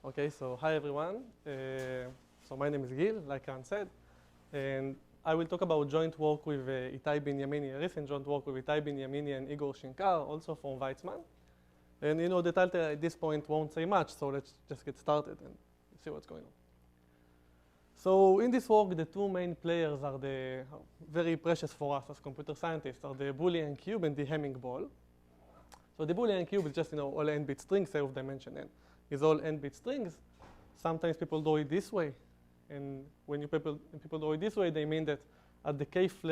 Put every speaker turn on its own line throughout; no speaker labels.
Okay, so hi everyone. So my name is Gil, like Ran said, and I will talk about joint work with Itai Benjamini, a recent joint work with Itai Benjamini and Igor Shinkar, also from Weizmann. And you know, the title at this point won't say much, so let's just get started and see what's going on. So in this work, the two main players are very precious for us as computer scientists, are the Boolean cube and the Hamming ball. So the Boolean cube is just all n-bit strings, say of dimension n. Is all n-bit strings. Sometimes people draw it this way, and when people draw it this way, they mean that at the kth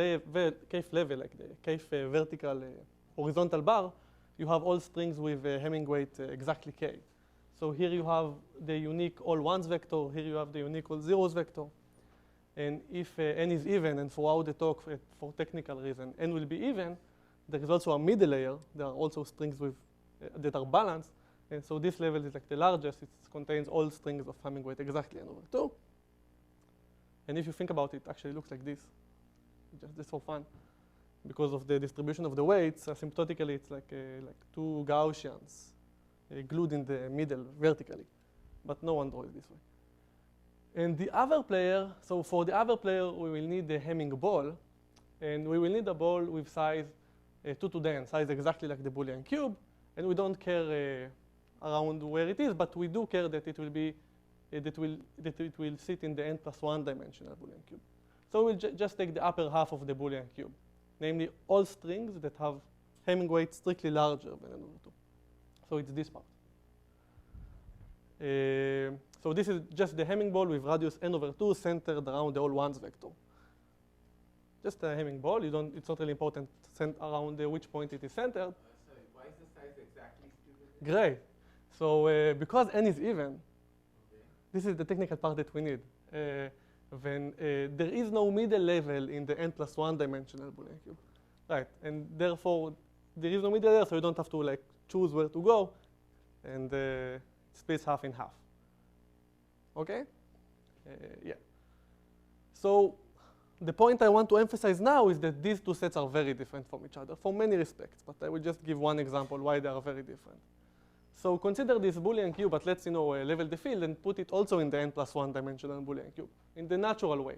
level, like the kth vertical horizontal bar, you have all strings with Hamming weight exactly k. So here you have the unique all ones vector, here you have the unique all zeros vector. And if n is even, and throughout the talk, for technical reason, n will be even, there is also a middle layer. There are also strings with that are balanced. And so this level is like the largest. It contains all strings of Hamming weight exactly n over 2. And if you think about it, it actually looks like this. Just for fun. Because of the distribution of the weights, asymptotically, it's like two Gaussians glued in the middle vertically. But no one draws it this way. And the other player, so for the other player, we will need the Hamming ball. And we will need a ball with size 2 to the n, size exactly like the Boolean cube. And we don't care around where it is, but we do care that it will be that it will sit in the n+1 dimensional Boolean cube. So we'll just take the upper half of the Boolean cube, namely all strings that have Hamming weight strictly larger than n over 2. So it's this part. So this is just the Hamming ball with radius n over 2 centered around the all ones vector. Just a Hamming ball. It's not really important around which point it is centered.
Sorry, why is the size exactly stupid?
Great. So because n is even, this is the technical part that we need. When there is no middle level in the n+1 dimensional Boolean cube, right? And therefore, there is no middle there, so you don't have to choose where to go, and splits half in half. Okay? Yeah. So the point I want to emphasize now is that these two sets are very different from each other for many respects, but I will just give one example why they are very different. So consider this Boolean cube, but let's level the field and put it also in the n+1 dimensional Boolean cube in the natural way.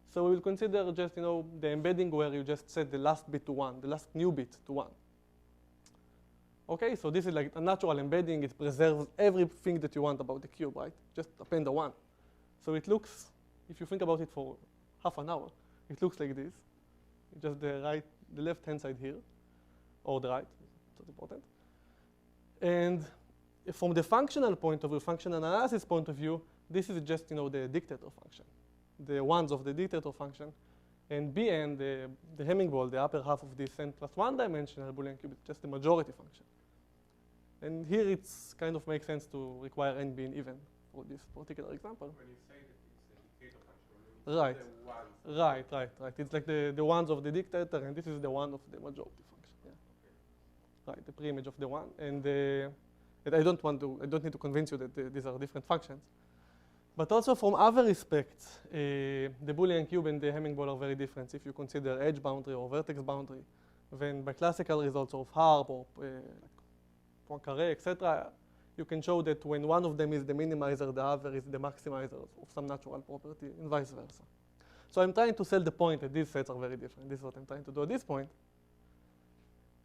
So we will consider just the embedding where you just set the last bit to 1, the last new bit to 1. Okay, so this is like a natural embedding. It preserves everything that you want about the cube, right? Just append a 1. So it looks, if you think about it for half an hour, it looks like this. Just the left-hand side here, or the right, it's not important. And from the functional point of view, functional analysis point of view, this is just the dictator function, the ones of the dictator function. And Bn, the Hamming ball, the upper half of this n+1 dimensional Boolean cube, is just the majority function. And here it's kind of makes sense to require n being even for this particular example.
When you say that it's a dictator function, the ones.
Right. It's like the ones of the dictator, and this is the one of the majority function. Yeah. Okay. Right, the preimage of the one. And I don't need to convince you that these are different functions. But also from other respects, the Boolean cube and the Hamming ball are very different. If you consider edge boundary or vertex boundary, then by classical results of Harp or Poincaré, etc., you can show that when one of them is the minimizer, the other is the maximizer of some natural property, and vice versa. So I'm trying to sell the point that these sets are very different. This is what I'm trying to do at this point.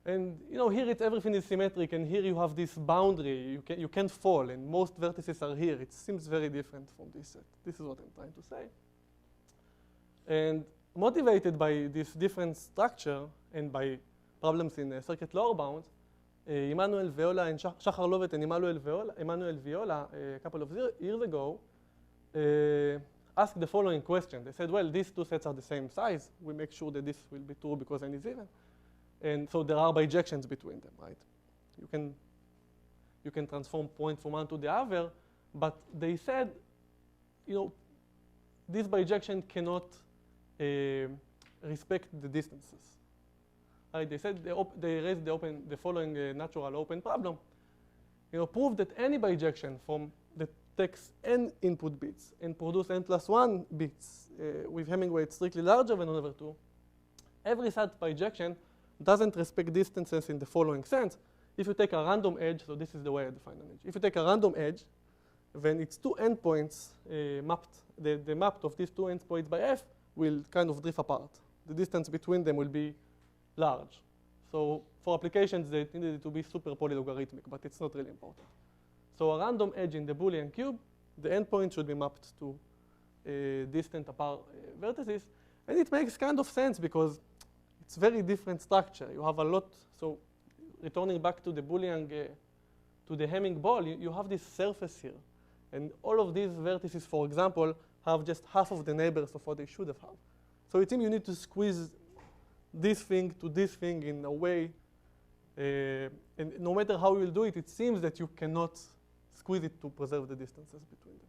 And here everything is symmetric, and here you have this boundary. You can't fall, and most vertices are here. It seems very different from this set. This is what I'm trying to say. And motivated by this different structure and by problems in circuit lower bounds, Immanuel Viola and Shachar Lovett and Immanuel Viola a couple of years ago asked the following question. They said, well, these two sets are the same size. We make sure that this will be true because n is even. And so there are bijections between them, right? You can transform point from one to the other, but they said, this bijection cannot respect the distances. Right? They said they raised the following natural open problem. Prove that any bijection that takes n input bits and produce n+1 bits with Hamming weight strictly larger than 1 over 2, every such bijection doesn't respect distances in the following sense. If you take a random edge, so this is the way I define an edge. If you take a random edge then its two endpoints mapped, the map of these two endpoints by f will kind of drift apart. The distance between them will be large. So for applications, they needed it to be super polylogarithmic, but it's not really important. So a random edge in the Boolean cube, the endpoint should be mapped to distant apart vertices. And it makes kind of sense because it's very different structure. You have a lot, so returning back to the Boolean, to the Hamming ball, you have this surface here. And all of these vertices, for example, have just half of the neighbors of what they should have had. So it seems you need to squeeze this thing to this thing in a way, and no matter how you will do it, it seems that you cannot squeeze it to preserve the distances between them.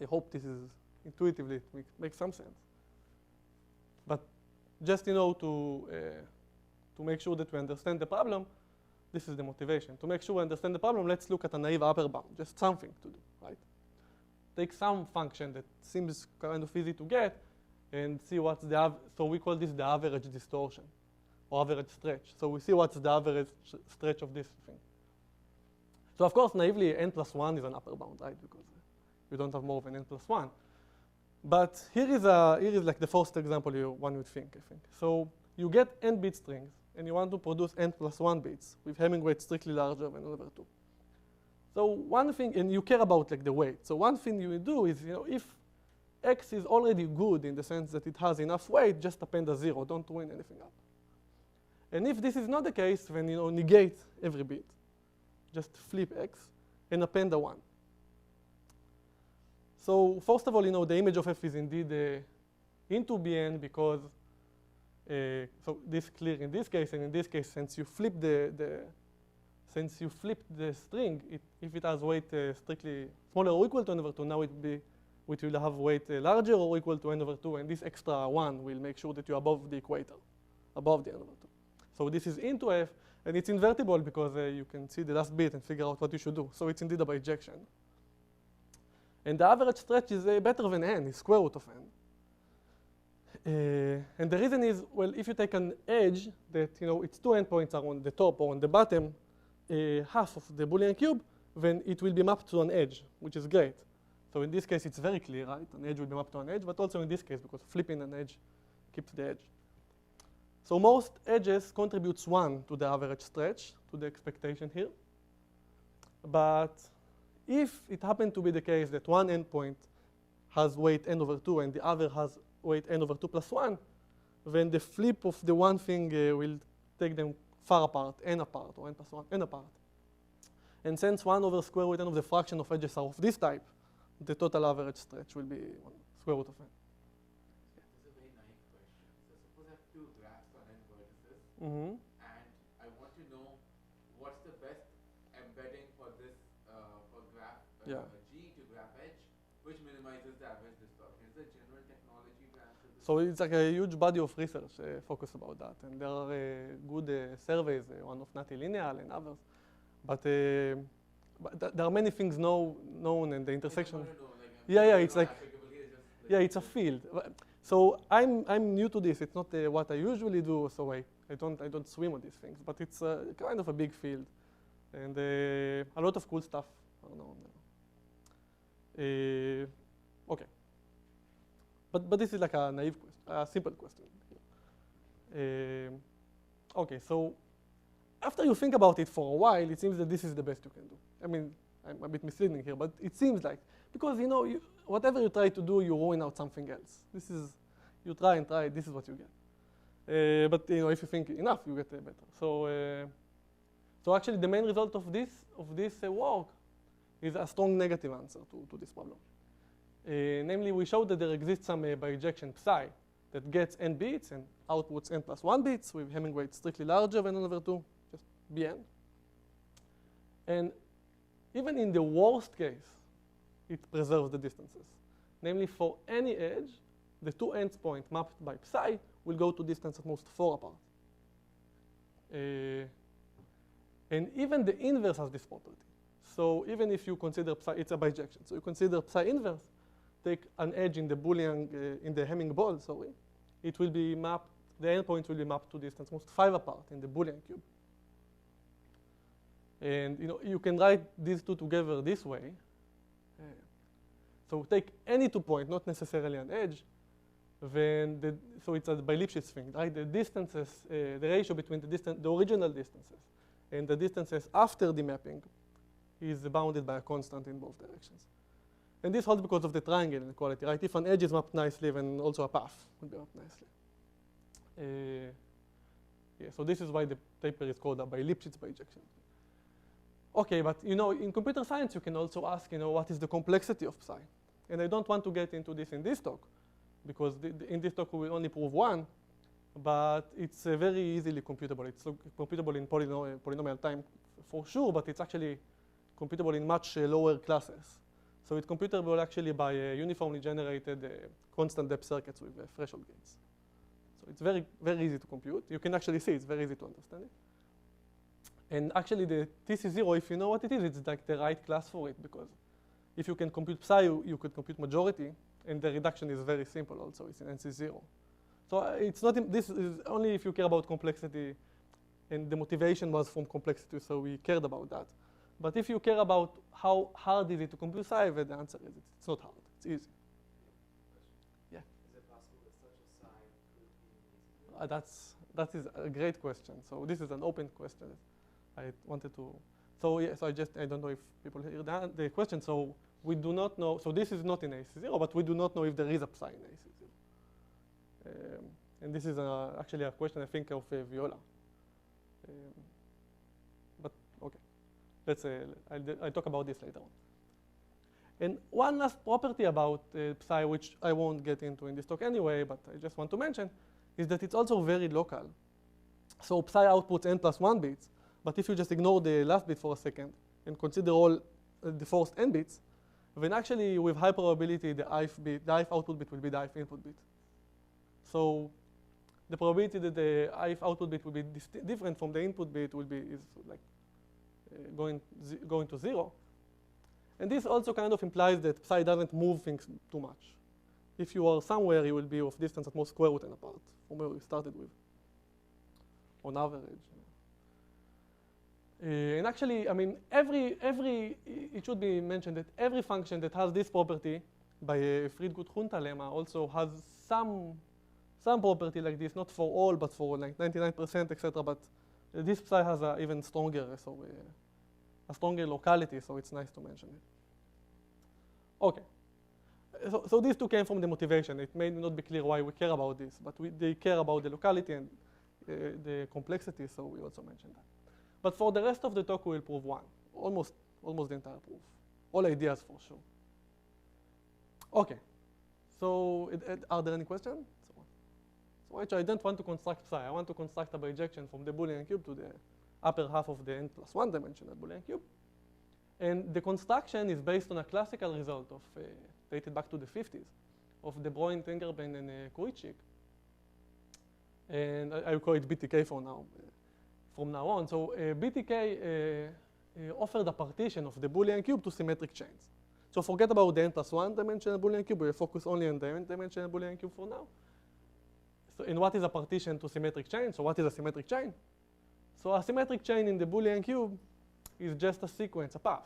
I hope this is intuitively, it makes some sense. But just to make sure that we understand the problem, this is the motivation. To make sure we understand the problem, let's look at a naive upper bound, just something to do, right? Take some function that seems kind of easy to get and see what's the so we call this the average distortion or average stretch. So we see what's the average stretch of this thing. So of course, naively, n plus 1 is an upper bound, right? Because you don't have more than n plus 1. But here is like the first example one would think, I think. So you get n bit strings, and you want to produce n plus 1 bits with Hamming weight strictly larger than n over 2. So one thing, and you care about like the weight. So one thing you do is, if x is already good in the sense that it has enough weight, just append a 0. Don't win anything up. And if this is not the case, then negate every bit. Just flip x and append a 1. So first of all, the image of f is indeed into Bn because so this is clear in this case, and in this case, since you flip the string, if it has weight strictly smaller or equal to n over 2, now it will have weight larger or equal to n over 2, and this extra 1 will make sure that you're above the equator, above the n over 2. So this is into f, and it's invertible because you can see the last bit and figure out what you should do. So it's indeed a bijection. And the average stretch is better than n, is square root of n. And the reason is, well, if you take an edge that its two endpoints are on the top or on the bottom half of the Boolean cube, then it will be mapped to an edge, which is great. So in this case, it's very clear, right? An edge will be mapped to an edge, but also in this case, because flipping an edge keeps the edge. So most edges contributes 1 to the average stretch, to the expectation here. But if it happened to be the case that one endpoint has weight n over 2 and the other has weight n over 2 plus 1, then the flip of the one thing will take them far apart, n apart, or n plus 1, n apart. And since 1 over square root n of the fraction of edges are of this type, the total average stretch will be square root of n.
This is a very naive question. So suppose I have two graphs on n vertices,
Mm-hmm.
and I want to know what's the best embedding for this for graph G to graph H, which minimizes the average distortion. Is there a general technology to answer this?
So it's like a huge body of research focused about that, and there are good surveys, one of Nati Lineal and others. But there are many things known, and the intersection. It's like it's a field. So I'm new to this. It's not what I usually do. So I don't swim on these things. But it's kind of a big field, and a lot of cool stuff are known. Okay. But this is like a naive question, a simple question. Okay, so after you think about it for a while, it seems that this is the best you can do. I mean, I'm a bit misleading here, but it seems like, because whatever you try to do, you ruin out something else. You try and try, this is what you get. But if you think enough, you get better. So actually, the main result of this work is a strong negative answer to this problem. Namely, we showed that there exists some bijection psi that gets n bits and outputs n plus 1 bits with Hamming weight strictly larger than n over 2, just Bn. And even in the worst case, it preserves the distances. Namely, for any edge, the two endpoints mapped by psi will go to distance at most 4 apart. And even the inverse has this property. So even if you consider psi, it's a bijection. So you consider psi inverse, take an edge in the Boolean, in the Hamming ball, sorry, it will be mapped, the endpoint will be mapped to distance most 5 apart in the Boolean cube. And you can write these two together this way. So take any 2 points, not necessarily an edge, then so it's a Bi-Lipschitz thing, right? The distances, the ratio between the original distances and the distances after the mapping is bounded by a constant in both directions. And this holds because of the triangle inequality, right? If an edge is mapped nicely, then also a path will be mapped nicely. Yeah, so this is why the paper is called a Bi-Lipschitz Bijection. Okay, but in computer science, you can also ask, what is the complexity of psi? And I don't want to get into this in this talk, because in this talk we will only prove one, but it's very easily computable. It's computable in polynomial time for sure, but it's actually computable in much lower classes. So it's computable actually by uniformly generated constant depth circuits with threshold gates. So it's very, very easy to compute. You can actually see it's very easy to understand it. And actually the TC0, if you know what it is, it's like the right class for it, because if you can compute psi, you could compute majority, and the reduction is very simple also. It's in NC0. So it's not, this is only if you care about complexity, and the motivation was from complexity, so we cared about that. But if you care about how hard is it to compute psi, the answer is it's not hard. It's easy. Yeah.
Is it possible that such a psi could be?
That is a great question. So this is an open question. I wanted to. So yes, I don't know if people hear the question. So we do not know. So this is not in AC0, but we do not know if there is a psi in AC0. And this is actually a question I think of Viola. But okay. I'll talk about this later on. And one last property about psi, which I won't get into in this talk anyway, but I just want to mention, is that it's also very local. So psi outputs n+1 bits, but if you just ignore the last bit for a second and consider all the first n bits, then actually with high probability the ith output bit will be the ith input bit. So the probability that the ith output bit will be different from the input bit is like going to 0. And this also kind of implies that psi doesn't move things too much. If you are somewhere, you will be of distance at most square root n apart from where you started with, on average. And actually, I mean, it should be mentioned that every function that has this property by Friedgut-Junta lemma also has some property like this, not for all, but for like 99%, etc. But this psi has a even stronger, a stronger locality, so it's nice to mention it. Okay. So these two came from the motivation. It may not be clear why we care about this, but they care about the locality and the complexity, so we also mentioned that. But for the rest of the talk, we will prove one, almost the entire proof. All ideas for sure. Okay. So are there any questions? So actually, I don't want to construct psi. I want to construct a bijection from the Boolean cube to the upper half of the n+1 dimensional Boolean cube. And the construction is based on a classical result of dated back to the 50s of the Bruijn, Tengerben, and Kuritschik. And I will call it BTK for now, from now on. So BTK offered a partition of the Boolean cube to symmetric chains. So forget about the n+1 dimensional Boolean cube. We focus only on the n-dimensional Boolean cube for now. So, and what is a partition to symmetric chain? So what is a symmetric chain? So a symmetric chain in the Boolean cube is just a sequence, a path.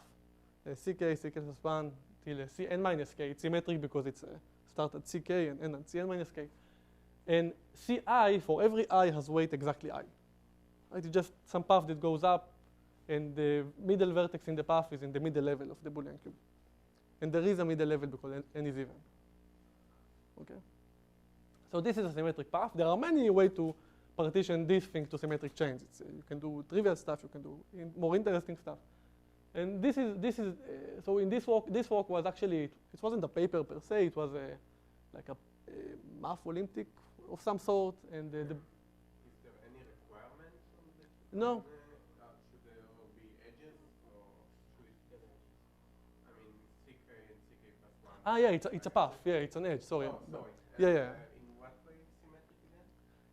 CK, CK+1 till Cn minus k. It's symmetric because it's start at CK and end at Cn minus k. And Ci, for every I, has weight exactly I. Right? It's just some path that goes up, and the middle vertex in the path is in the middle level of the Boolean cube. And there is a middle level because n is even. Okay? So this is a symmetric path. There are many ways to partition this thing to symmetric chains. You can do trivial stuff. You can do more interesting stuff. And this is so in this work was actually, it wasn't a paper per se. It was like a math Olympic of some sort. And
is there any requirement from this?
No.
Should there be edges, or should it be, I mean, CK and CK+1?
Ah, yeah, it's a path. Yeah, it's an edge. Sorry.
Oh, sorry.
Yeah.
In what way is symmetric again?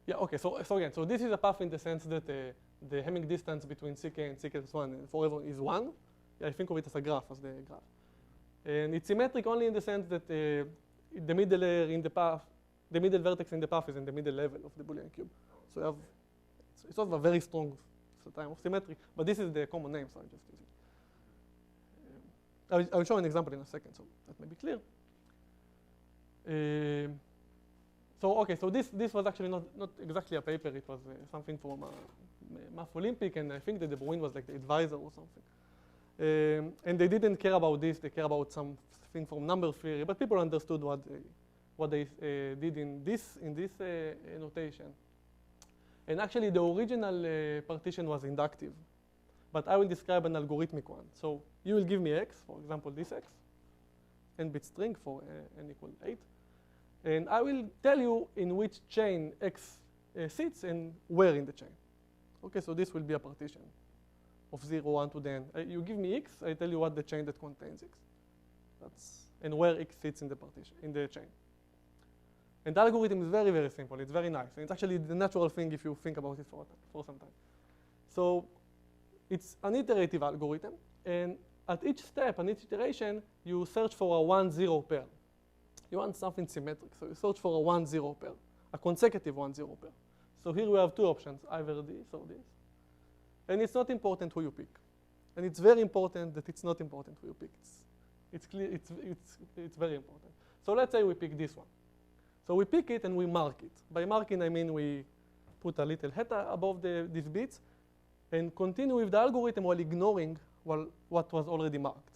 Yeah, okay, so again, so this is a path in the sense that the Hamming distance between CK and CK+1 forever is 1. Yeah, I think of it as a graph, as the graph. And it's symmetric only in the sense that the middle layer in the path, the middle vertex in the path is in the middle level of the Boolean cube. So you have, it's sort of a very strong type of symmetry, but this is the common name, so I just use it. I'll show an example in a second, so that may be clear. So this was actually not exactly a paper. It was something from Math Olympic, and I think that the Bruijn was like the advisor or something. And they didn't care about this. They care about something from number theory. But people understood what they did in this notation. And actually, the original partition was inductive. But I will describe an algorithmic one. So you will give me x, for example, this x, n-bit string for n equal 8. And I will tell you in which chain x sits and where in the chain. Okay, so this will be a partition of 0, 1 to the n. You give me x, I tell you what the chain that contains x. And where x sits in the partition, in the chain. And the algorithm is very, very simple. It's very nice. And it's actually the natural thing if you think about it for some time. So it's an iterative algorithm. And at each step, on each iteration, you search for a 1-0 pair. You want something symmetric. So you search for a 1-0 pair, a consecutive 1-0 pair. So here we have two options, either this or this. And it's not important who you pick. And it's very important that it's not important who you pick. It's clear, it's very important. So let's say we pick this one. So we pick it and we mark it. By marking, I mean we put a little header above these bits and continue with the algorithm while ignoring what was already marked.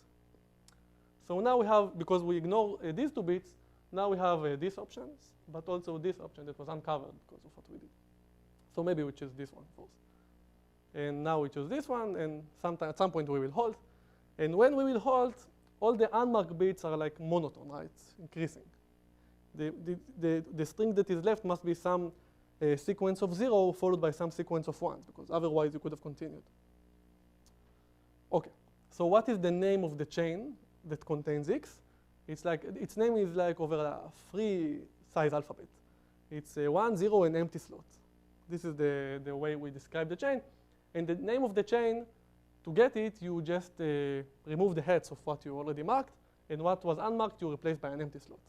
So now we have, because we ignore these two bits, now we have these options, but also this option that was uncovered because of what we did. So maybe we choose this one first. And now we choose this one, and at some point we will halt. And when we will halt, all the unmarked bits are like monotone, right? Increasing. The string that is left must be some sequence of 0 followed by some sequence of 1, because otherwise you could have continued. Okay, so what is the name of the chain that contains x? It's like, its name is like over a free size alphabet. It's 1, 0, and empty slot. This is the way we describe the chain. And the name of the chain, to get it, you just remove the heads of what you already marked, and what was unmarked you replace by an empty slot.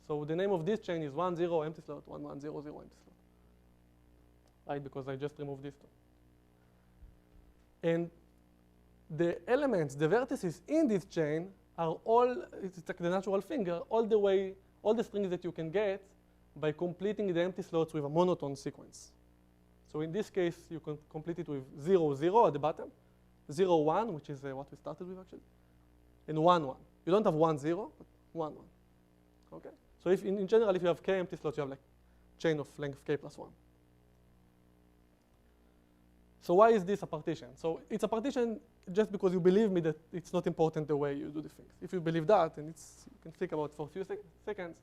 So the name of this chain is 1, 0, empty slot, 1, 1, 0, 0, empty slot. Right, because I just removed these two. And the elements, the vertices in this chain are all, it's like the natural finger, all the strings that you can get by completing the empty slots with a monotone sequence. So in this case, you can complete it with 0, 0 at the bottom, 0, 1, which is what we started with actually, and 1, 1. You don't have 1, 0, but 1, 1. Okay? So if in general, if you have k empty slots, you have like chain of length k plus 1. So why is this a partition? So it's a partition just because you believe me that it's not important the way you do the things. If you believe that, and you can think about it for a few seconds,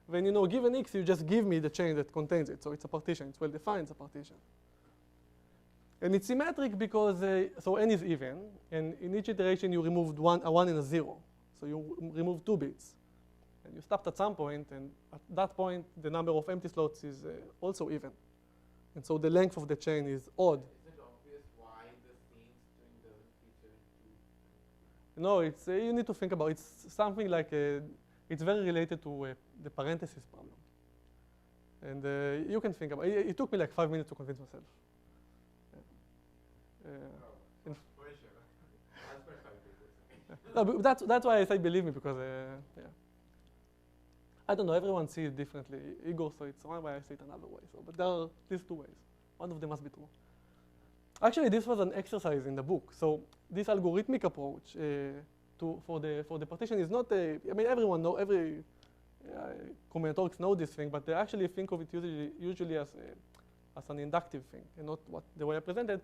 then you know, given x, you just give me the chain that contains it. So it's a partition. It's well defined, it's a partition. And it's symmetric because, so n is even, and in each iteration you removed a 1 and a 0. So you remove 2 bits. And you stopped at some point, and at that point, the number of empty slots is also even. And so the length of the chain is odd. No, it's you need to think about it. It's something like it's very related to the parenthesis problem. And you can think about it. It took me like 5 minutes to convince myself. No, but that's why I say believe me, because yeah. I don't know, everyone sees it differently. Igor saw it one way, I see it another way. So, but there are these 2 ways. One of them must be true. Actually, this was an exercise in the book. So this algorithmic approach for the partition is not I mean, everyone know, every combinatorics know this thing, but they actually think of it usually as an inductive thing, and not the way I presented.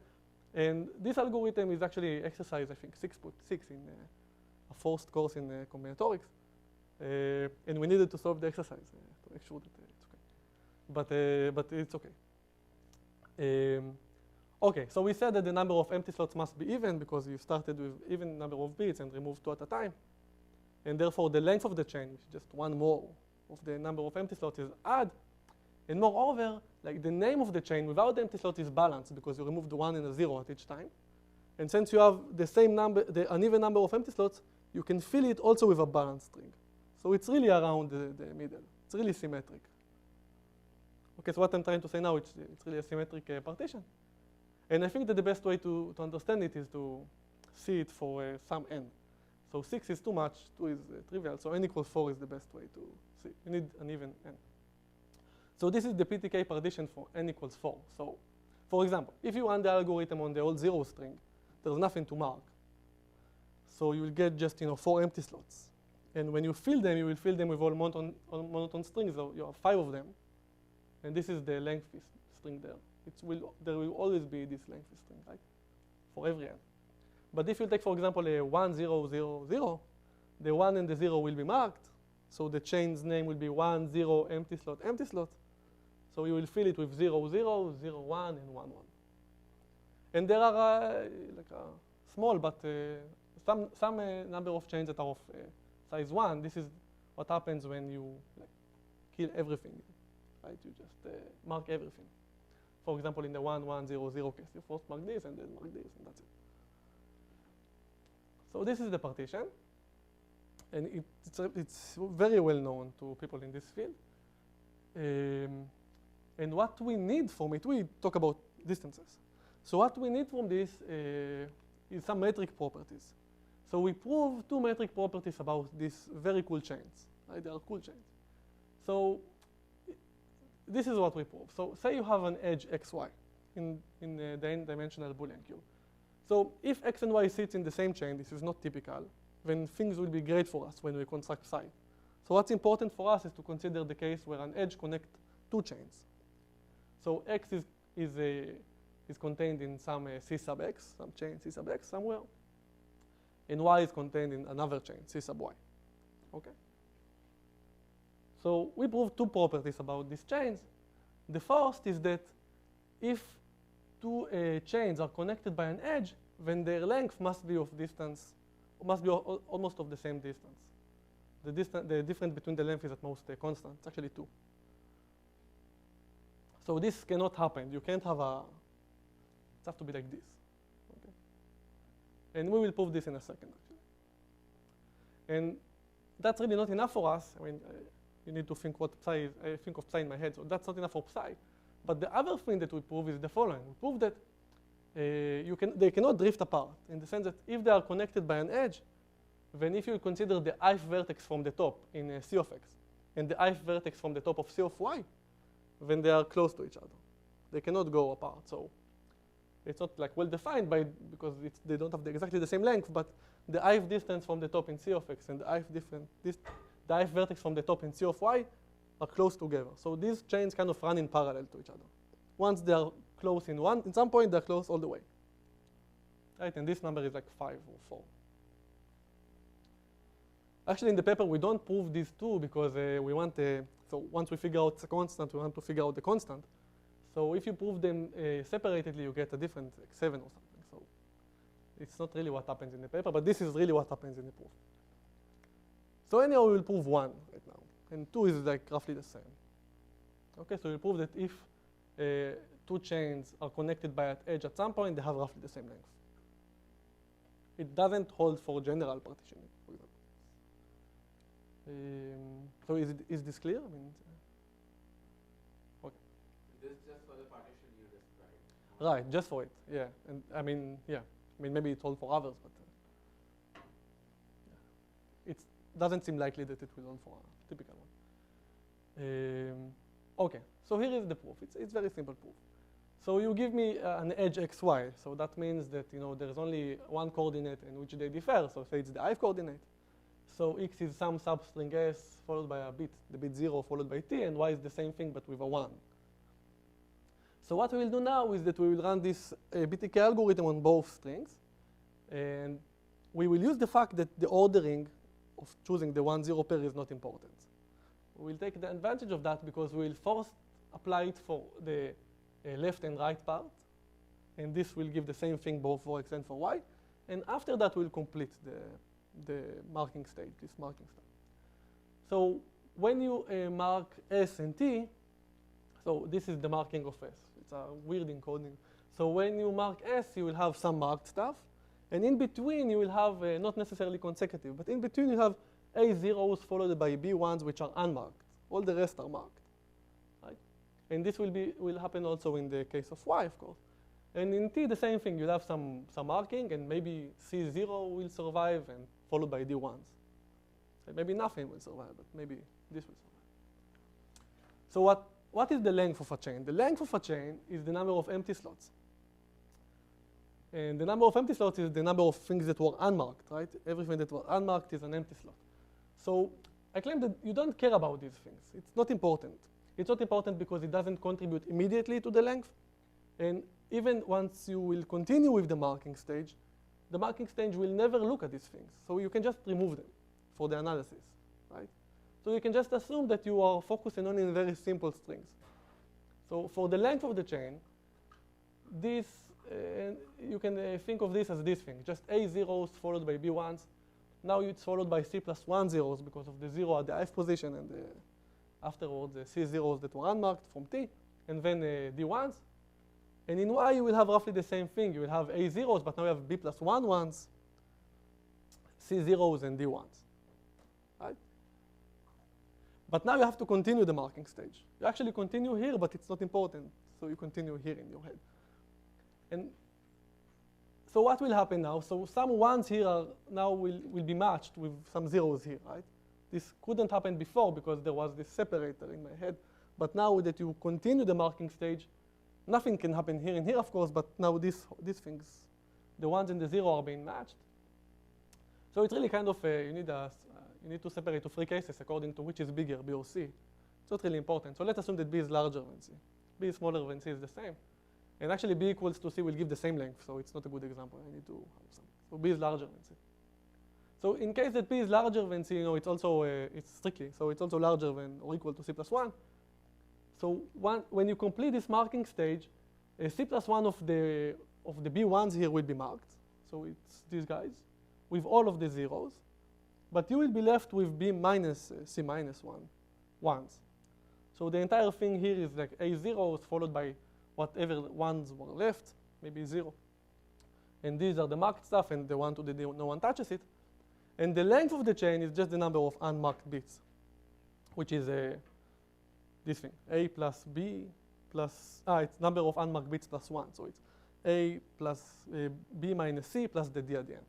And this algorithm is actually exercise, I think, 6.6 in a first course in combinatorics. And we needed to solve the exercise to make sure that it's okay. But it's okay. Okay, so we said that the number of empty slots must be even because you started with even number of bits and removed 2 at a time. And therefore, the length of the chain, which is just 1 more of the number of empty slots, is odd. And moreover, like the name of the chain without the empty slot is balanced because you removed 1 and a 0 at each time. And since you have the same number, the uneven number of empty slots, you can fill it also with a balanced string. So it's really around the middle. It's really symmetric. Okay, so what I'm trying to say now, it's really a symmetric partition. And I think that the best way to understand it is to see it for some n. So 6 is too much, 2 is trivial, so n equals 4 is the best way to see. You need an even n. So this is the PTK partition for n equals 4. So, for example, if you run the algorithm on the old 0 string, there's nothing to mark. So you will get just 4 empty slots. And when you fill them, you will fill them with all monotone strings. So you have 5 of them. And this is the lengthy string there. There will always be this lengthy string, right? For every n. But if you take, for example, a 1, 0, 0, 0, the 1 and the 0 will be marked. So the chain's name will be 1, 0, empty slot, empty slot. So you will fill it with 0, 0, 0, 1, and 1, 1. And there are small, but some number of chains that are of size 1. This is what happens when you kill everything, right? You just mark everything. For example, in the 1, 1, 0, 0 case, you first mark this and then mark this, and that's it. So this is the partition. And it's very well known to people in this field. And what we need from it, we talk about distances. So what we need from this is some metric properties. So we prove 2 metric properties about these very cool chains. Right? They are cool chains. So this is what we prove. So say you have an edge xy in the n-dimensional Boolean cube. So if x and y sits in the same chain, this is not typical, then things will be great for us when we construct psi. So what's important for us is to consider the case where an edge connects 2 chains. So x is contained in some C sub x, some chain C sub x somewhere, and y is contained in another chain, C sub y. Okay? So we proved 2 properties about these chains. The first is that if 2 chains are connected by an edge, then their length must be of distance, must be almost of the same distance. The difference between the length is at most constant. It's actually 2. So this cannot happen. You can't have it has to be like this. Okay? And we will prove this in a second, actually. And that's really not enough for us. I mean, you need to think what psi is. I think of psi in my head, so that's not enough for psi. But the other thing that we prove is the following. We prove that they cannot drift apart in the sense that if they are connected by an edge, then if you consider the ith vertex from the top in C of x and the ith vertex from the top of C of y, then they are close to each other. They cannot go apart. So it's not like well defined because they don't have exactly the same length, but the ith distance from the top in C of x and the ith vertex from the top in C of y are close together. So these chains kind of run in parallel to each other. Once they are close in some point they're close all the way. Right? And this number is like 5 or 4. Actually, in the paper, we don't prove these 2 because we want so once we figure out the constant, we want to figure out the constant. So if you prove them separately, you get a different 7 or something. So it's not really what happens in the paper, but this is really what happens in the proof. So anyhow, we will prove 1 right now. And 2 is like roughly the same. Okay, so we prove that if 2 chains are connected by an edge at some point, they have roughly the same length. It doesn't hold for general partitioning, for example. So is this clear? I mean, okay.
This is just for the partition you described.
Right, just for it, yeah. And I mean, yeah. I mean, maybe it holds for others, but yeah. It doesn't seem likely that it will hold for a typical one. Okay, so here is the proof. It's very simple proof. So you give me an edge xy. So that means that there's only one coordinate in which they differ. So say it's the ith coordinate. So x is some substring s followed by a bit, the bit 0 followed by t, and y is the same thing but with a 1. So what we will do now is that we will run this BTK algorithm on both strings. And we will use the fact that the ordering of choosing the 1-0 pair is not important. We will take the advantage of that because we will first apply it for the left and right part. And this will give the same thing both for x and for y. And after that, we'll complete the marking state, this marking state. So when you mark s and t, so this is the marking of s. It's a weird encoding. So when you mark s, you will have some marked stuff. And in between, you will have not necessarily consecutive, but in between you have A0s followed by B1s, which are unmarked. All the rest are marked. Right? And this will happen also in the case of y, of course. And in t, the same thing. You'll have some marking, and maybe C0 will survive, and followed by D1s. And maybe nothing will survive, but maybe this will survive. So what is the length of a chain? The length of a chain is the number of empty slots. And the number of empty slots is the number of things that were unmarked, right? Everything that was unmarked is an empty slot. So I claim that you don't care about these things. It's not important. It's not important because it doesn't contribute immediately to the length. And even once you will continue with the marking stage will never look at these things. So you can just remove them for the analysis, right? So you can just assume that you are focusing on in very simple strings. So for the length of the chain, this, you can think of this as this thing, just A zeros followed by B ones. Now it's followed by C plus 1 zeros because of the 0 at the ith position, and afterwards the C zeros that were unmarked from T, and then D ones. And in Y you will have roughly the same thing. You will have A zeros, but now you have B plus 1 ones, C zeros, and D ones, right? But now you have to continue the marking stage. You actually continue here, but it's not important, so you continue here in your head. And so what will happen now? So some ones here are now will be matched with some zeros here, right? This couldn't happen before because there was this separator in my head. But now that you continue the marking stage, nothing can happen here and here, of course, but now these things, the ones and the zero are being matched. So it's really kind of, you need to separate to three cases according to which is bigger, B or C. It's not really important. So let's assume that B is larger than C. B is smaller than C is the same. And actually B equals to C will give the same length, so it's not a good example. I need to have some. So B is larger than C. So in case that B is larger than C, it's also, it's strictly, so it's also larger than or equal to C plus 1. So when you complete this marking stage, C plus 1 of the B1s here will be marked. So it's these guys with all of the zeros. But you will be left with B minus C minus 1 ones. So the entire thing here is like A zeros followed by whatever ones were left, maybe 0. And these are the marked stuff, and the one to the no one touches it. And the length of the chain is just the number of unmarked bits, which is this thing, A plus B plus, it's number of unmarked bits plus 1. So it's A plus B minus C plus the D at the end.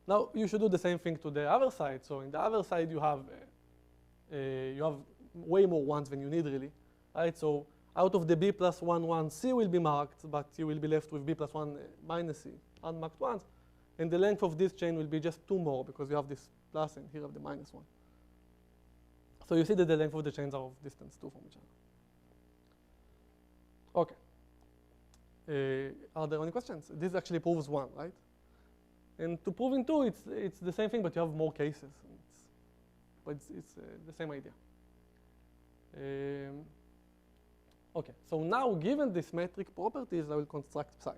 Now you should do the same thing to the other side. So in the other side you have way more ones than you need really, right? So out of the B plus 1, 1, C will be marked, but you will be left with B plus 1 minus C, unmarked ones. And the length of this chain will be just 2 more because you have this plus and here have the minus 1. So you see that the length of the chains are of distance 2 from each other. Okay. Are there any questions? This actually proves 1, right? And to prove in 2, it's the same thing, but you have more cases. But it's the same idea. Okay, so now given this metric properties, I will construct psi.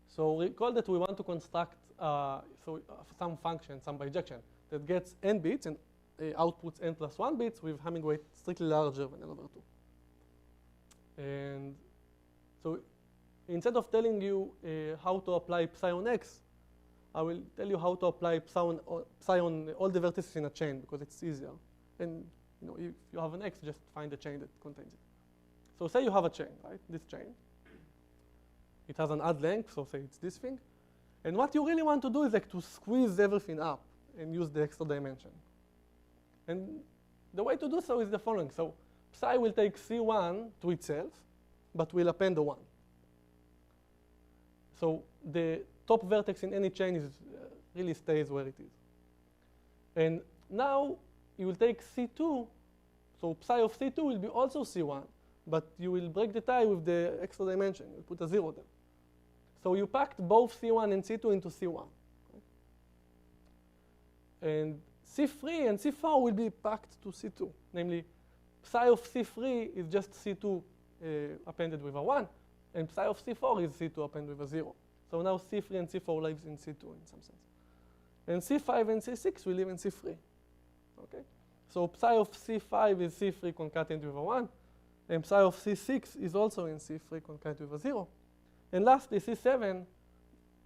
So recall that we want to construct some function, some bijection, that gets n bits and outputs n plus 1 bits with Hamming weight strictly larger than n over 2. And so instead of telling you how to apply psi on x, I will tell you how to apply psi on all the vertices in a chain because it's easier. And if you have an x, just find the chain that contains it. So say you have a chain, right? This chain. It has an odd length, so say it's this thing. And what you really want to do is like to squeeze everything up and use the extra dimension. And the way to do so is the following. So psi will take C1 to itself, but will append the 1. So the top vertex in any chain is really stays where it is. And now you will take C2, so psi of C2 will be also C1, but you will break the tie with the extra dimension. You put a 0 there. So you packed both C1 and C2 into C1. Right? And C3 and C4 will be packed to C2. Namely, psi of C3 is just C2 appended with a 1, and psi of C4 is C2 appended with a 0. So now C3 and C4 lives in C2 in some sense. And C5 and C6 will live in C3. Okay? So psi of C5 is C3 concatenated with a 1, and psi of C6 is also in C3 concatenated with a 0. And lastly, C7,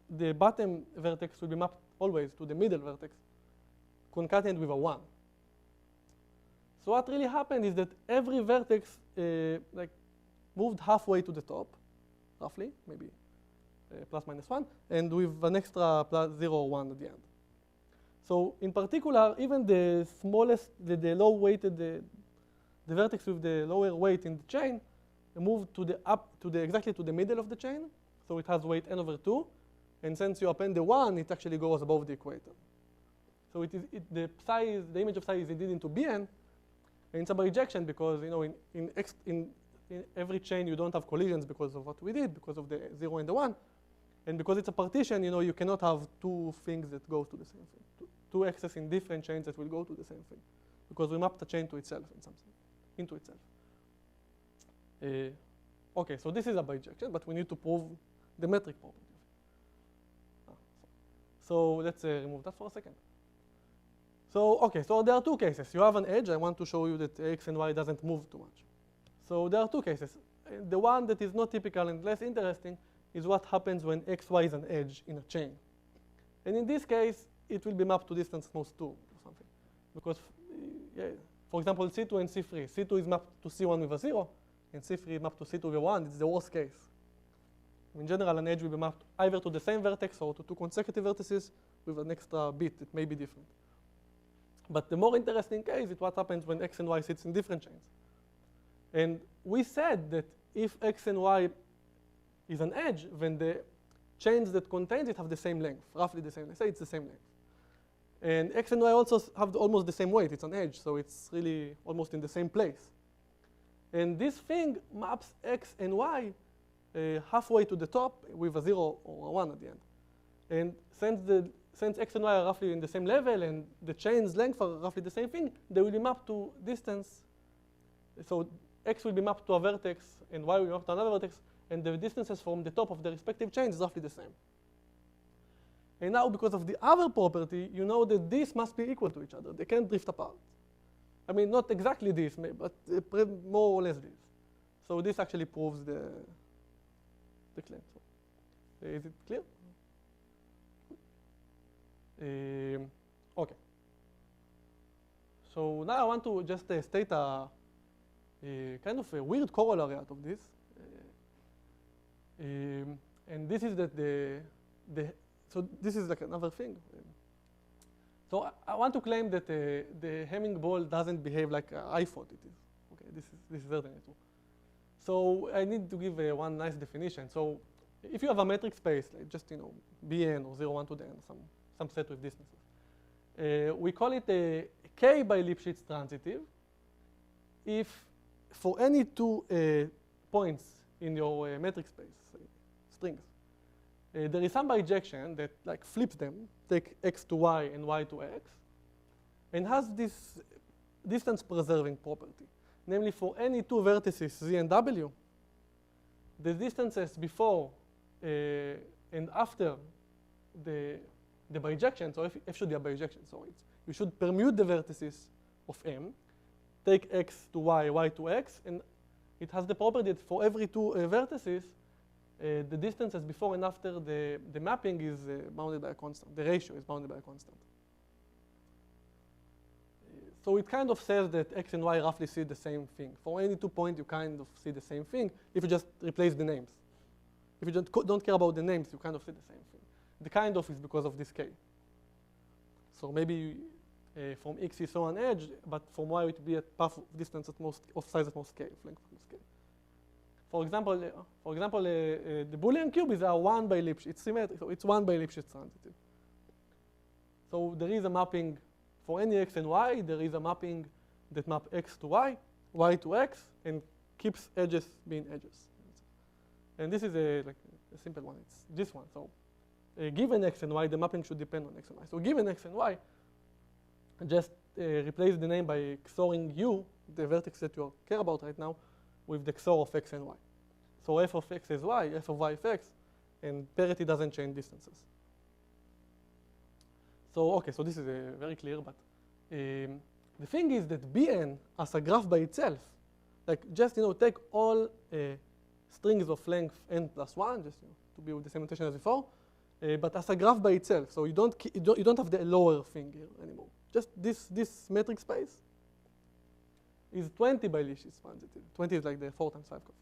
the bottom vertex will be mapped always to the middle vertex, concatenated with a 1. So what really happened is that every vertex moved halfway to the top, roughly, maybe plus minus 1, and with an extra plus 0 or 1 at the end. So in particular, even the smallest, the low weighted, the vertex with the lower weight in the chain move to the exactly to the middle of the chain. So it has weight n over 2, and since you append the 1, it actually goes above the equator. So the image of psi is indeed into Bn, and it's a bijection because in every chain you don't have collisions because of what we did, because of the 0 and the 1, and because it's a partition, you cannot have two things that go to the same thing, two x's in different chains that will go to the same thing, because we map the chain to itself in some sense, into itself. Okay, so this is a bijection, but we need to prove the metric property. So let's remove that for a second. So okay, so there are two cases. You have an edge. I want to show you that x and y doesn't move too much. So there are two cases. The one that is not typical and less interesting is what happens when xy is an edge in a chain. And in this case, it will be mapped to distance most 2 or something. Because, for example, C2 and C3. C2 is mapped to C1 with a 0, and C3 is mapped to C2 with a 1. It's the worst case. In general, an edge will be mapped either to the same vertex or to two consecutive vertices with an extra bit that may be different. But the more interesting case is what happens when x and y sits in different chains. And we said that if x and y is an edge, then the chains that contains it have the same length, roughly the same. Let's say it's the same length. And x and y also have almost the same weight. It's an edge, so it's really almost in the same place. And this thing maps x and y halfway to the top with a 0 or a 1 at the end. And since x and y are roughly in the same level and the chain's length are roughly the same thing, they will be mapped to distance. So x will be mapped to a vertex and y will be mapped to another vertex, and the distances from the top of the respective chains is roughly the same. And now, because of the other property, you know that these must be equal to each other. They can't drift apart. I mean, not exactly this, but more or less this. So this actually proves the claim. So, is it clear? Okay. So now I want to just state a kind of a weird corollary out of this. And this is that so this is like another thing. So I want to claim that the Hamming ball doesn't behave like I thought it is. Okay, this is certainly true. So I need to give one nice definition. So if you have a metric space, like just Bn or 0, 1 to the n, some set with distances, we call it a K Bi-Lipschitz transitive if for any two points in your metric space, strings, there is some bijection that like flips them, take x to y and y to x, and has this distance preserving property. Namely, for any two vertices z and w, the distances before and after the bijection, so f should be a bijection, so you should permute the vertices of M, take x to y, y to x, and it has the property that for every two vertices, the distances before and after the mapping is bounded by a constant. The ratio is bounded by a constant. So it kind of says that x and y roughly see the same thing. For any 2 points, you kind of see the same thing if you just replace the names. If you don't care about the names, you kind of see the same thing. The kind of is because of this k. So maybe from x you saw an edge, but from y it would be a path of distance at most, of size at most k, of length at most k. For example, the Boolean cube is a 1 Bi-Lipschitz. It's symmetric, so it's 1 Bi-Lipschitz transitive. So there is a mapping for any x and y. There is a mapping that map x to y, y to x, and keeps edges being edges. And this is like a simple one. It's this one. So given x and y, the mapping should depend on x and y. So given x and y, just replace the name by XORing u, the vertex that you care about right now, with the XOR of x and y. So f of x is y, f of y is x, and parity doesn't change distances. So okay, so this is very clear, but the thing is that Bn as a graph by itself, like just take all strings of length n plus 1, just to be with the same notation as before, but as a graph by itself. So you don't have the lower thing here anymore. Just this metric space is 20 Bi-Lipschitz transitive. 20 is like the 4 times 5 of course.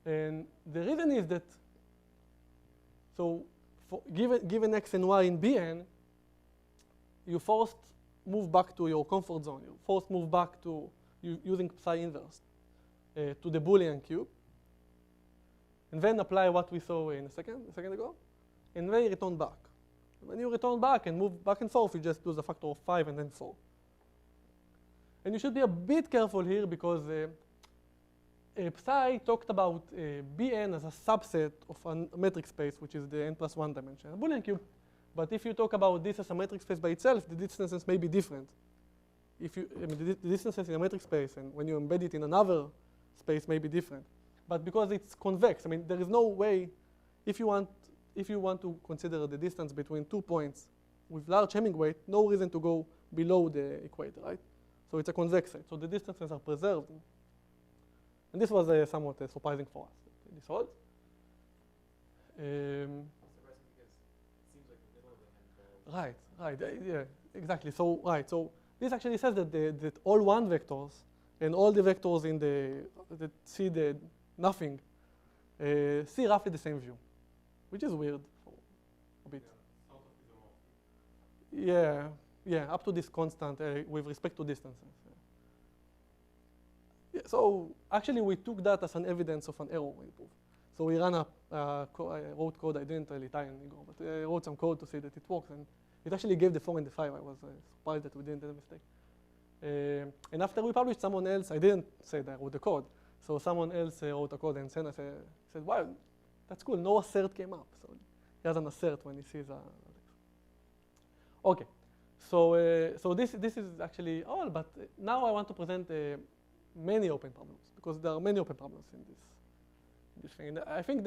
And the reason is that So given x and y in Bn, you first move back to your comfort zone. You first move back to using psi inverse to the Boolean cube, and then apply what we saw a second ago, and then return back. When you return back and move back and forth, you just do the factor of 5 and then 4. And you should be a bit careful here because psi talked about Bn as a subset of a metric space, which is the n plus 1 dimension, a Boolean cube. But if you talk about this as a metric space by itself, the distances may be different. The distances in a metric space, and when you embed it in another space, may be different. But because it's convex, there is no way, if you want to consider the distance between 2 points with large Hamming weight, no reason to go below the equator, right? So it's a convex set. So the distances are preserved. And this was somewhat surprising for us. This holds.
Surprising because it seems like the middle of the hand.
Right, yeah, exactly. So this actually says that all one vectors and all the vectors in that see the nothing see roughly the same view, which is weird for a bit. Yeah, up to this constant with respect to distances. Yeah, so actually we took that as an evidence of an error in proof. So we ran I wrote code, I didn't tell Itai and Igor, but I wrote some code to see that it works, and it actually gave the 4 and the 5. I was surprised that we didn't have a mistake. And after we published, someone else, I didn't say that I wrote the code, so someone else wrote a code and said, wow, that's cool, no assert came up. So he has an assert when he sees a. Okay, so this is actually all, but now I want to present many open problems, because there are many open problems in this thing. And I think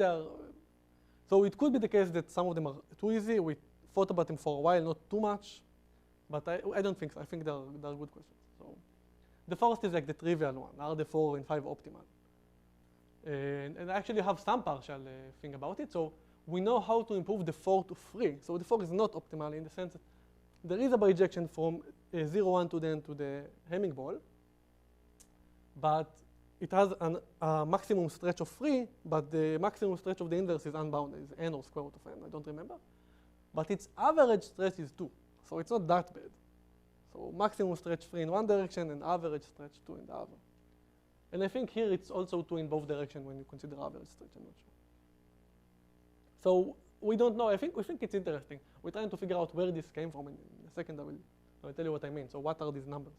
so it could be the case that some of them are too easy. We thought about them for a while, not too much, but I don't think so. I think they're good questions. So the first is like the trivial one, are the 4 and 5 optimal? And I actually have some partial thing about it. So we know how to improve the 4 to 3. So the 4 is not optimal in the sense that there is a bijection from 0, 1 to the Hamming ball, but it has a maximum stretch of 3, but the maximum stretch of the inverse is unbounded, is n or square root of n, I don't remember. But its average stretch is 2, so it's not that bad. So maximum stretch 3 in one direction and average stretch 2 in the other. And I think here it's also 2 in both directions when you consider average stretch, I'm not sure. So we don't know, we think it's interesting. We're trying to figure out where this came from, and in a second I will tell you what I mean. So what are these numbers?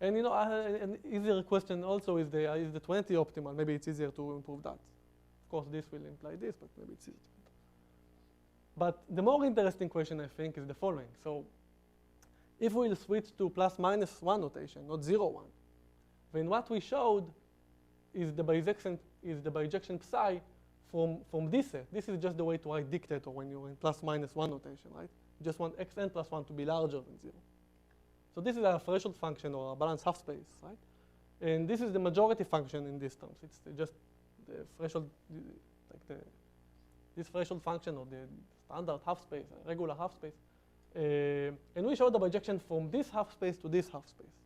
And an easier question also is the 20 optimal? Maybe it's easier to improve that. Of course, this will imply this, but maybe it's easier. But the more interesting question, I think, is the following. So if we'll switch to plus minus 1 notation, not 0, 1, then what we showed is the bijection psi from this set. This is just the way to write dictator when you're in plus minus 1 notation, right? You just want xn plus 1 to be larger than 0. So this is a threshold function or a balanced half space, right? And this is the majority function in these terms. It's just the threshold, like this threshold function or the standard half space, a regular half space. And we showed the bijection from this half space to this half space.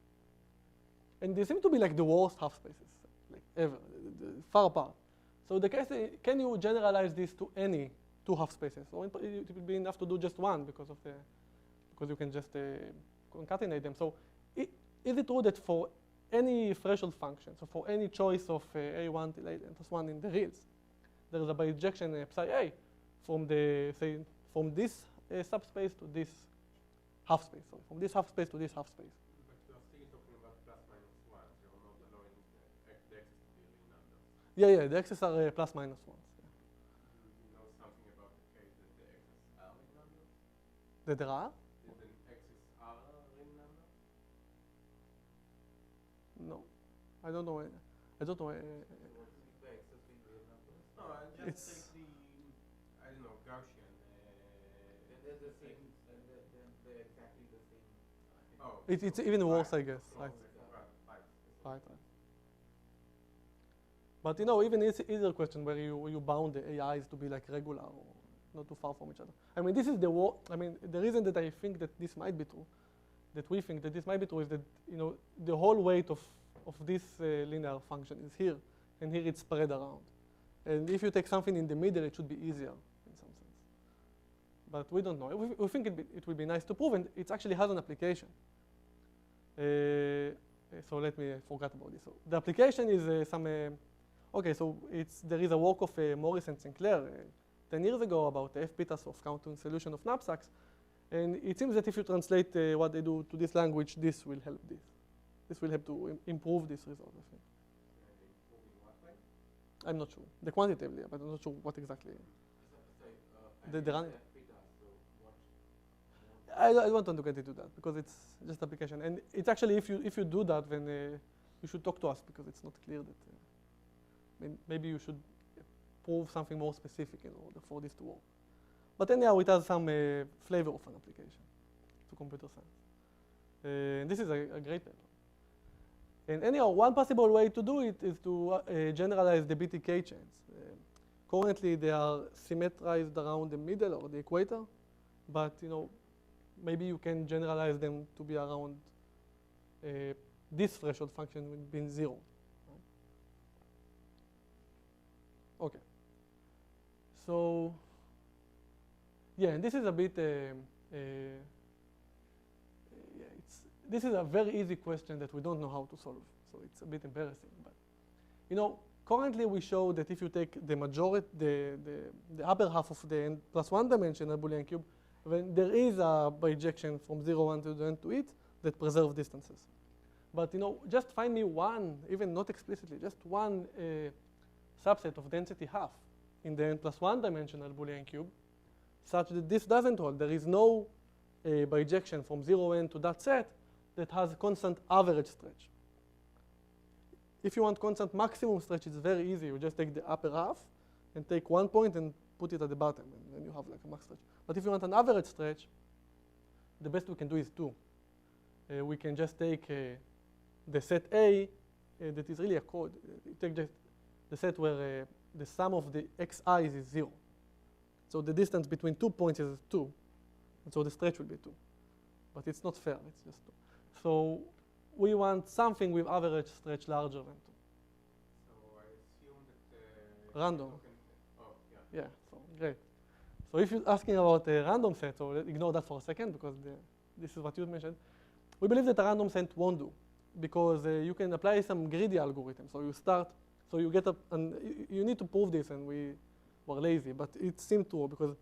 And they seem to be like the worst half spaces, like ever, far apart. So the case is, can you generalize this to any 2 half spaces? Or it would be enough to do just one because you can just concatenate them. So is it true that for any threshold function, so for any choice of a1 till n plus 1 in the reals, there is a bijection psi a from from this subspace to this half space. Sorry, from this half space to this half space.
But you are still talking about plus minus 1, so you're not allowing the x's to be real numbers.
Yeah, the x's are plus minus 1s. Yeah.
Do you know something about the case that the x's are real numbers?
That there are?
That the x's are real numbers?
No, I don't know. I don't know.
What do you mean by x's being real numbers?
No, I just take I don't know, Gaussian.
Then they're the same, then they're exactly the same.
Oh.
It's even worse, I guess. Right. Right. But even it's easier question where you bound the AIs to be like regular or not too far from each other. This is the reason that I think that this might be true, that we think that this might be true is that the whole weight of this linear function is here, and here it's spread around. And if you take something in the middle, it should be easier in but we don't know. We think it will be nice to prove, and it actually has an application. So let me forget about this. So the application is okay, so there is a work of Morris and Sinclair 10 years ago about the f-betas of counting solution of knapsacks. And it seems that if you translate what they do to this language, this will help this. This will help to improve this result, I think. I'm not sure. The quantitatively, but I'm not sure what exactly. I don't want to get into that because it's just application. And it's actually, if you do that, then you should talk to us because it's not clear that maybe you should prove something more specific in order for this to work. But anyhow, it has some flavor of an application to computer science. And this is a great paper. And anyhow, one possible way to do it is to generalize the BTK chains. Currently, they are symmetrized around the middle or the equator, but maybe you can generalize them to be around this threshold function being 0. Okay. So, yeah, and this is a bit, this is a very easy question that we don't know how to solve. So it's a bit embarrassing. But, currently we show that if you take the majority, the upper half of the n plus 1 dimensional Boolean cube, then there is a bijection from 0, 1 to the end to it that preserves distances. But just find me one, even not explicitly, just one subset of density half in the n plus 1 dimensional Boolean cube, such that this doesn't hold. There is no bijection from 0n to that set that has a constant average stretch. If you want constant maximum stretch, it's very easy. You just take the upper half and take 1 point and put it at the bottom, and then you have like a max stretch. But if you want an average stretch, the best we can do is 2. We can just take the set A that is really a code. You take just the set where the sum of the xi's is 0. So the distance between 2 points is 2. And so the stretch will be 2. But it's not fair, it's just 2. So we want something with average stretch larger than 2.
So I assume that
random.
Yeah.
So great. So if you're asking about a random set, so ignore that for a second because this is what you mentioned. We believe that a random set won't do because you can apply some greedy algorithm. So you start, so you get and you need to prove this, and we were lazy, but it seemed true because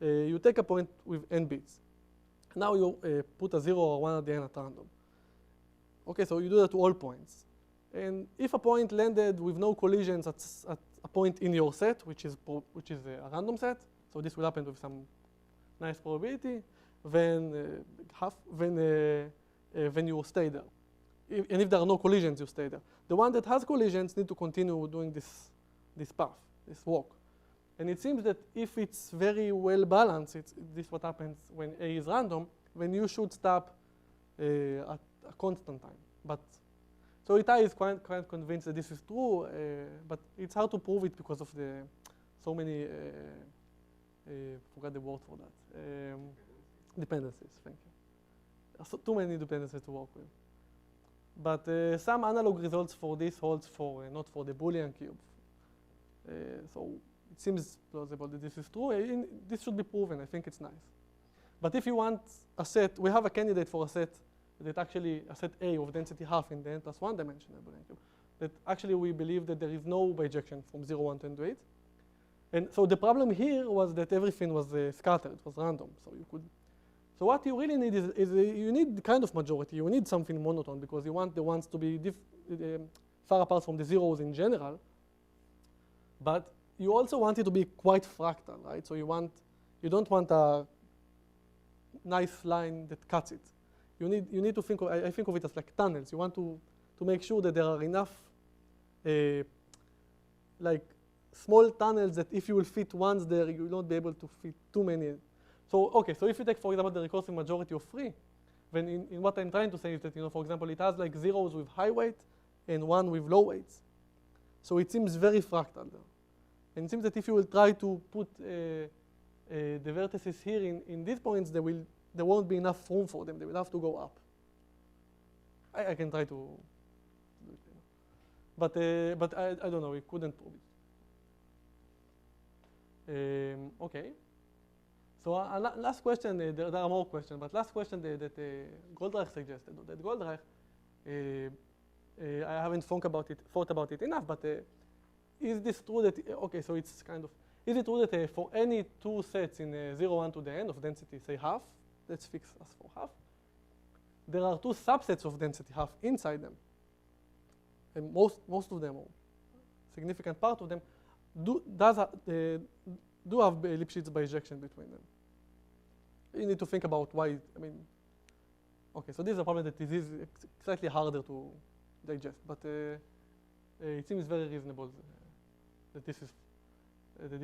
you take a point with n bits. Now you put a 0 or 1 at the end at random. Okay, so you do that to all points. And if a point landed with no collisions at a point in your set, which is a random set, so this will happen with some nice probability, then you stay there. And if there are no collisions, you stay there. The one that has collisions need to continue doing this path, this walk. And it seems that if it's very well balanced, this is what happens when A is random, then you should stop at a constant time. But so Itai is quite convinced that this is true, but it's hard to prove it because of so many forgot the word for that. Dependencies. Thank you. So too many dependencies to work with. But some analog results for this holds for not for the Boolean cube. So it seems plausible that this is true. This should be proven. I think it's nice. But if you want a set, we have a candidate for a set that actually a set A of density half in the n plus 1 dimensional Boolean cube. That actually we believe that there is no bijection from 0, 1 to n to 8. And so the problem here was that everything was scattered. It was random. So what you really need is you need the kind of majority. You need something monotone because you want the ones to be far apart from the zeros in general. But you also want it to be quite fractal, right? So you don't want a nice line that cuts it. You need to think of, I think of it as like tunnels. You want to make sure that there are enough like small tunnels that if you will fit ones there, you will not be able to fit too many. So okay, so if you take, for example, the recursive majority of 3, then in what I'm trying to say is that, for example, it has like zeros with high weight and 1 with low weights. So it seems very fractal there. And it seems that if you will try to put the vertices here in these points, there won't be enough room for them. They will have to go up. I can try to do it, but I don't know. We couldn't prove it. Okay. So last question, there are more questions, but last question that Goldreich suggested, that Goldreich, I haven't thought about it enough, but is this true that, okay, so it's kind of, is it true that for any two sets in 0, 1 to the n of density, say half, let's fix us for half, there are two subsets of density half inside them. And most of them, or significant part of them, do have Bi-Lipschitz bijection between them. You need to think about why, okay, so this is a problem that is slightly harder to digest, but it seems very reasonable that this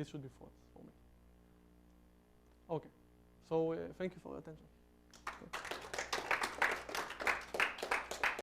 should be false for me. Okay, so thank you for your attention.